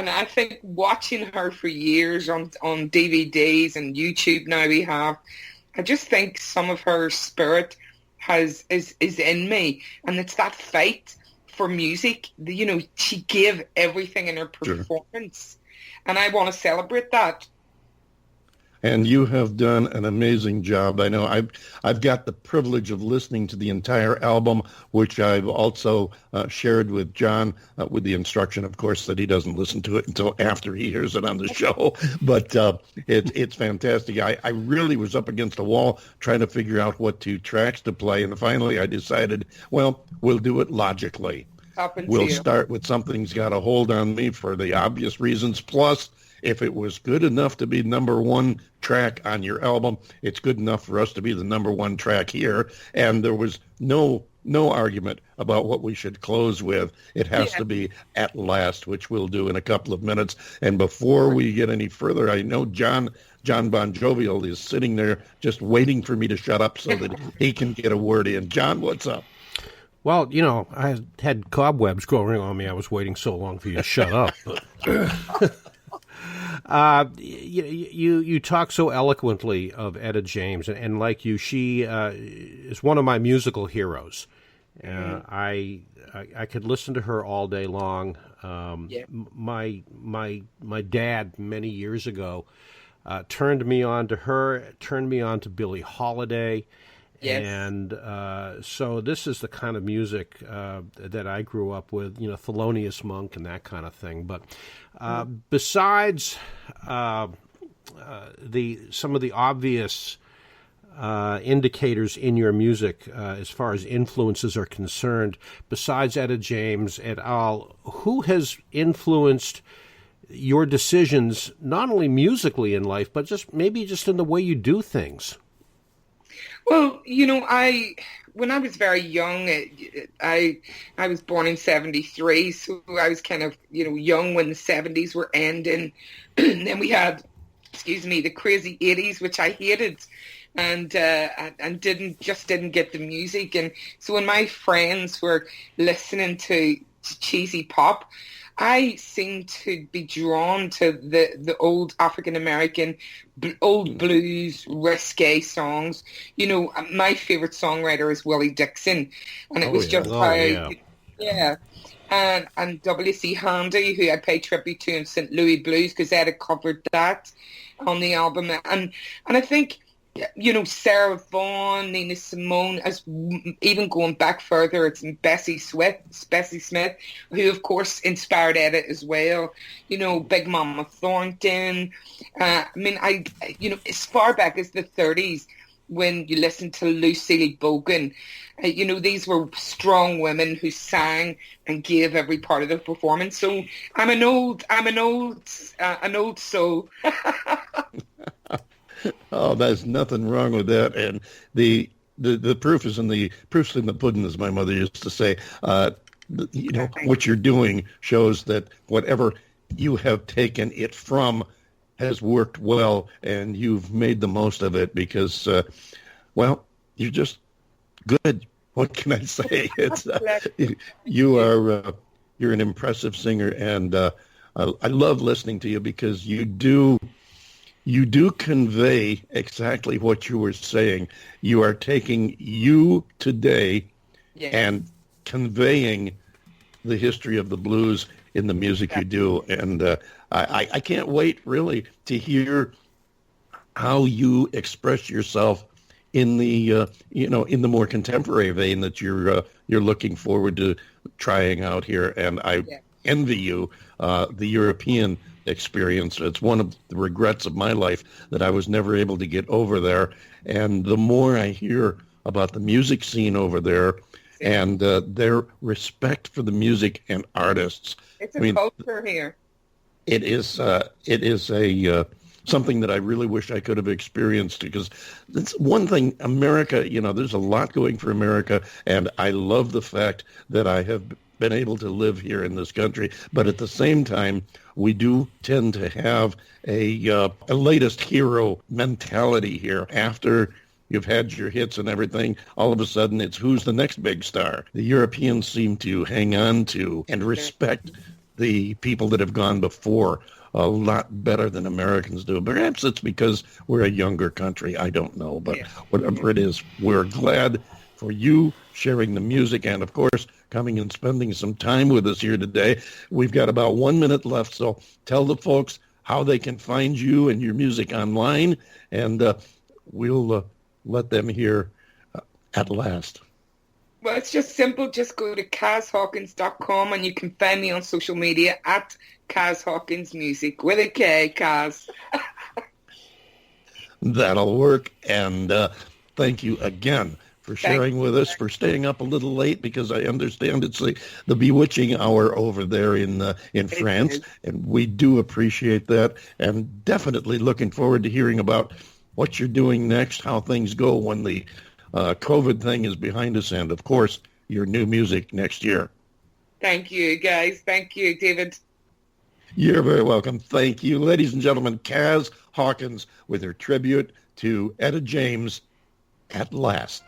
And I think watching her for years on DVDs and YouTube now I just think some of her spirit is in me, and it's that fight for music. She gave everything in her performance, and I want to celebrate that. And you have done an amazing job. I know I've got the privilege of listening to the entire album, which I've also shared with John, with the instruction, of course, that he doesn't listen to it until after he hears it on the show. But it's fantastic. I really was up against a wall trying to figure out what 2 tracks to play, and finally I decided, well, we'll do it logically. We'll start with Something's Got a Hold on Me for the obvious reasons, plus if it was good enough to be number 1 track on your album, it's good enough for us to be the number 1 track here. And there was no argument about what we should close with. It has to be At Last, which we'll do in a couple of minutes. And before we get any further, I know John Bon Jovial is sitting there just waiting for me to shut up so that he can get a word in. John, what's up? Well, I had cobwebs growing on me. I was waiting so long for you to shut up. But you talk so eloquently of Etta James, and like you, she is one of my musical heroes. I could listen to her all day long. My dad many years ago turned me on to her, turned me on to Billie Holiday. Yes. And so this is the kind of music that I grew up with, Thelonious Monk and that kind of thing. But besides some of the obvious indicators in your music as far as influences are concerned, besides Etta James et al., who has influenced your decisions, not only musically in life, but maybe just in the way you do things? Well, when I was very young, I was born in 1973, so I was kind of, young when the 1970s were ending. And then we had, the crazy 1980s, which I hated, and didn't get the music. And so when my friends were listening to cheesy pop, I seem to be drawn to the old African-American, old blues, risque songs. My favorite songwriter is Willie Dixon. And it was and W.C. Handy, who I pay tribute to in St. Louis Blues, because Ed had covered that on the album. And I think, Sarah Vaughan, Nina Simone, as even going back further, it's Bessie Smith, who of course inspired Etta as well. Big Mama Thornton. As far back as the 1930s, when you listen to Lucille Bogan, these were strong women who sang and gave every part of their performance. So I'm an old soul. Oh, there's nothing wrong with that. And the proof's in the pudding, as my mother used to say. What you're doing shows that whatever you have taken it from has worked well, and you've made the most of it because, you're just good. What can I say? It's you're an impressive singer, and I love listening to you because you do convey exactly what you were saying. You are taking you today and conveying the history of the blues in the music you do. And I can't wait, really, to hear how you express yourself in the in the more contemporary vein that you're looking forward to trying out here. And I envy you the European experience. It's one of the regrets of my life that I was never able to get over there. And the more I hear about the music scene over there and their respect for the music and artists, it's a culture here. It is a something that I really wish I could have experienced, because it's one thing. America, there's a lot going for America, and I love the fact that I have been able to live here in this country. But at the same time, we do tend to have a latest hero mentality here. After you've had your hits and everything, all of a sudden it's who's the next big star. The Europeans seem to hang on to and respect the people that have gone before a lot better than Americans do. Perhaps it's because we're a younger country. I don't know. But whatever it is, we're glad for you sharing the music and, of course, coming and spending some time with us here today. We've got about 1 minute left, so tell the folks how they can find you and your music online, and we'll let them hear At Last. Well, it's just simple. Just go to KazHawkins.com and you can find me on social media at Kaz Hawkins Music with a K, Kaz. That'll work. And thank you again for sharing with us, for staying up a little late, because I understand it's the bewitching hour over there in France, and we do appreciate that, and definitely looking forward to hearing about what you're doing next, how things go when the COVID thing is behind us, and, of course, your new music next year. Thank you, guys. Thank you, David. You're very welcome. Thank you. Ladies and gentlemen, Kaz Hawkins with her tribute to Etta James, At Last.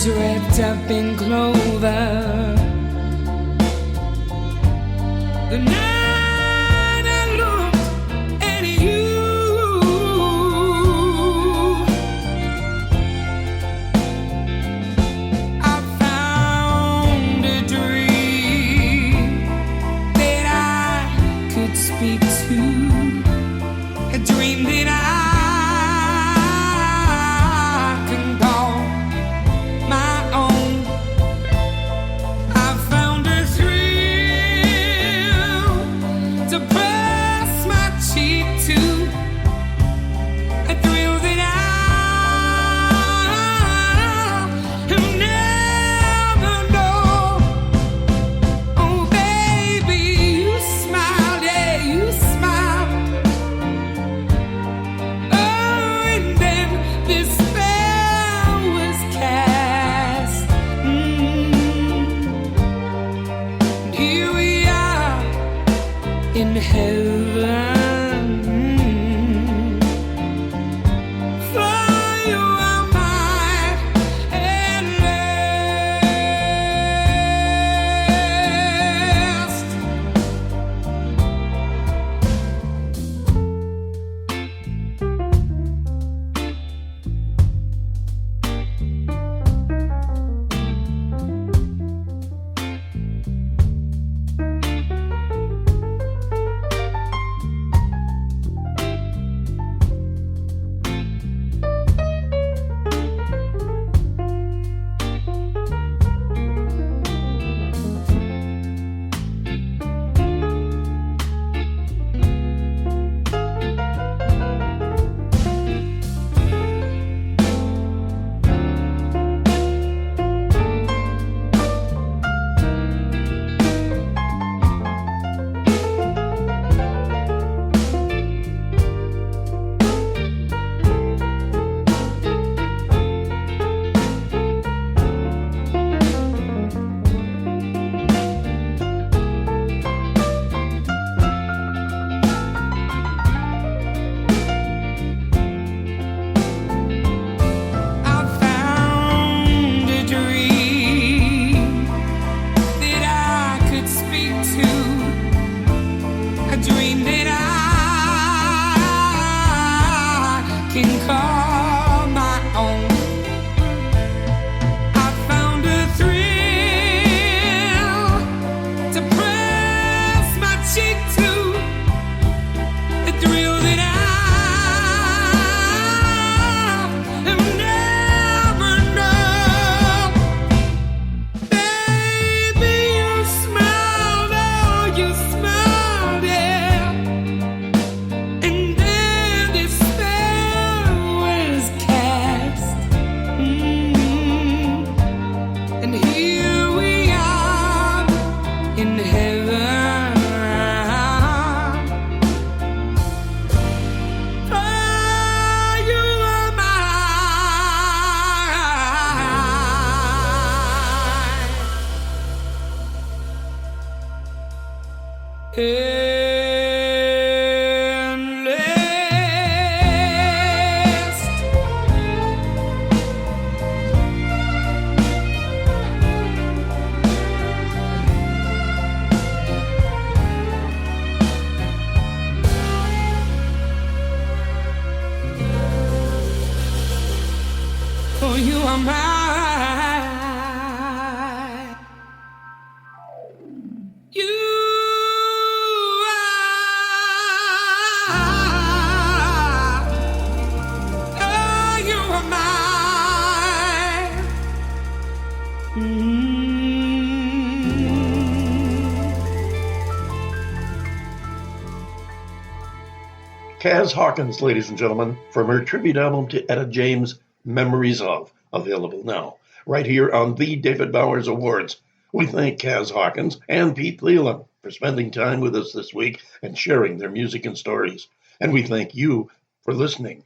Wrapped up in clover. The night I looked at you, I found a dream that I could speak to, a dream that I can call my own. I found a thrill For you are mine. You are. Oh, you are mine. Kaz Hawkins, ladies and gentlemen, from her tribute album to Etta James, Memories of, available now, right here on the David Bowers Awards. We thank Kaz Hawkins and Pete Thelen for spending time with us this week and sharing their music and stories. And we thank you for listening.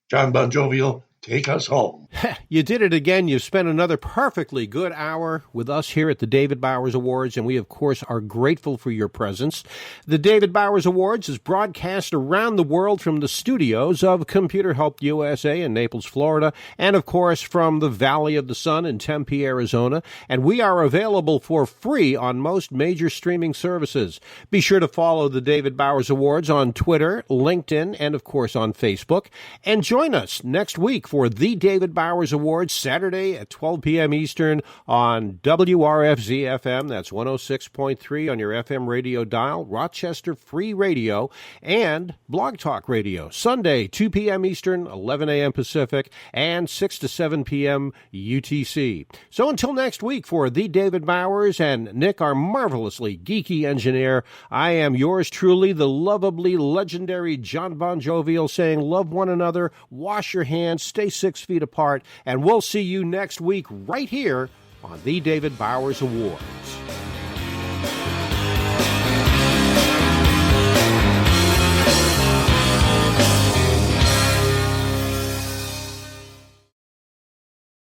John Bon Jovial, take us home. You did it again. You've spent another perfectly good hour with us here at the David Bowers Awards, and we, of course, are grateful for your presence. The David Bowers Awards is broadcast around the world from the studios of Computer Help USA in Naples, Florida, and, of course, from the Valley of the Sun in Tempe, Arizona, and we are available for free on most major streaming services. Be sure to follow the David Bowers Awards on Twitter, LinkedIn, and, of course, on Facebook, and join us next week for the David Bowers Awards, Saturday at 12 p.m. Eastern on WRFZ-FM, that's 106.3 on your FM radio dial, Rochester Free Radio, and Blog Talk Radio, Sunday, 2 p.m. Eastern, 11 a.m. Pacific, and 6 to 7 p.m. UTC. So until next week, for the David Bowers and Nick, our marvelously geeky engineer, I am yours truly, the lovably legendary John Bon Jovial, saying love one another, wash your hands, stay 6 feet apart, and we'll see you next week right here on the David Bowers Awards.